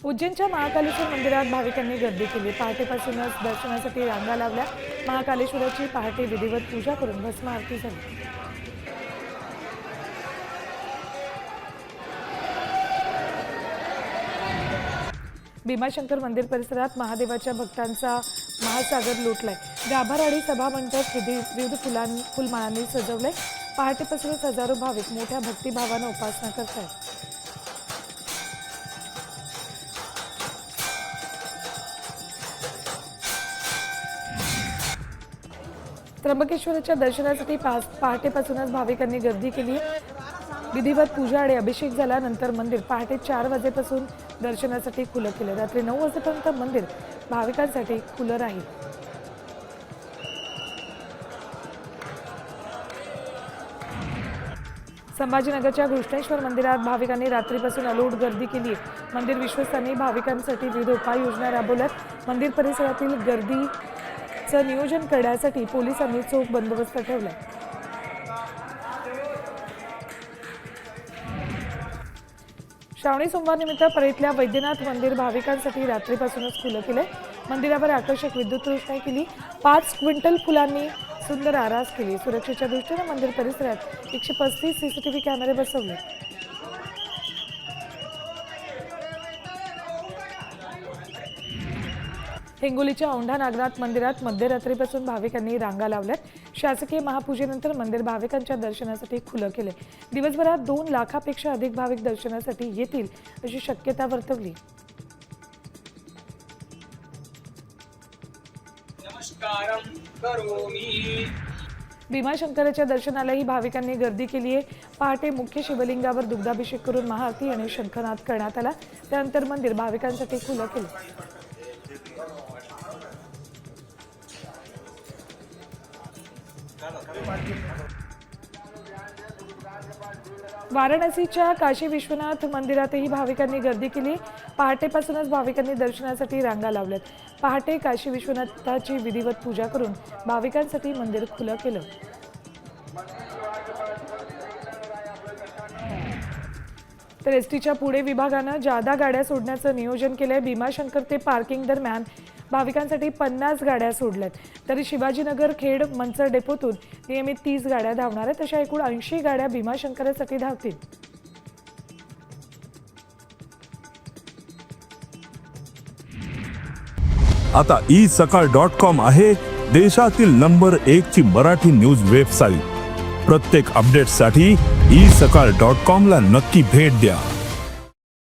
उज्जैनच्या महाकालेश्वर मंदिरात भाविकांनी गर्दी केली। पहाटेपासूनच दर्शनासाठी रांगा लावल्या। महाकालेश्वराची पहाटे विधिवत पूजा करून भस्म आरती झाली। भीमाशंकर मंदिर परिसरात महादेवाच्या भक्तांचा महासागर लुटलाय। गाभाराडी सभामंडप विविध फुलमाळांनी सजवले। पहाटेपासूनच हजारो भाविक मोठ्या भक्तिभावाने उपासना करतात। त्र्यंबकेश्वराच्या दर्शनासाठी पहाटेपासूनच भाविकांनी गर्दी केली। विधिवत पूजा आणि अभिषेक झाल्यानंतर मंदिर पहाटे 4 वाजेपासून दर्शनासाठी खुलं केलं। रात्री 9 वाजेपर्यंत मंदिर भाविकांसाठी खुलं राहील। संभाजीनगरच्या घृष्णेश्वर मंदिरात भाविकांनी रात्रीपासून अलोट गर्दी केली। मंदिर विश्वस्तांनी भाविकांसाठी विविध उपाययोजना राबवल्यात। मंदिर परिसरातील गर्दीचं नियोजन करण्यासाठी पोलिसांनी चोख बंदोबस्त ठेवलाय। श्रावणी सोमवार निमित्त परळीतल्या वैद्यनाथ मंदिर भाविकांसाठी रात्रीपासूनच खुलं केलंय। मंदिरावर आकर्षक विद्युत रोषणाई केली। 5 क्विंटल फुलांनी सुंदर आरास केली। सुरक्षेच्या दृष्टीने मंदिर परिसरात 135 सीसीटीव्ही कॅमेरे बसवले। हिंगोलीच्या औंढा नागनाथ मंदिरात मध्यरात्रीपासून भाविकांनी रांगा लावल्यात। शासकीय महापूजेनंतर मंदिर भाविकांच्या दर्शनासाठी खुलं केले। दिवसभरात 2 लाखापेक्षा अधिक भाविक दर्शनासाठी येतील अशी शक्यता वर्तवली। भीमाशंकराच्या दर्शनालाही भाविकांनी गर्दी केली आहे। पहाटे मुख्य शिवलिंगावर दुग्धाभिषेक करून महाआरती आणि शंखनाद करण्यात आला। त्यानंतर मंदिर भाविकांसाठी खुलं केलं। वाराणसीच्या काशी विश्वनाथ मंदिरातही भाविकांनी गर्दी केली। पहाटेपासूनच भाविकांनी दर्शनासाठी रांगा लावल्यात। पहाटे काशी विश्वनाथाची विधिवत पूजा करून भाविकांसाठी मंदिर खुलं केलं। तर एसटीच्या पुणे विभागानं जादा गाड्या सोडण्याचं नियोजन केलंय। भीमाशंकर ते पार्किंग दरम्यान भाविकांसाठी 50 गाड्या सोडल्यात। तरी शिवाजीनगर खेड मंचर डेपोतून नियमित 30 गाड्या धावणार आहेत। अशा एकूण 80 गाड्या भीमाशंकरासाठी धावतील। आता isakal.com आहे देशातील नंबर 1 ची मराठी न्यूज वेबसाईट। प्रत्येक अपडेटसाठी isakal.com ला नक्की भेट द्या।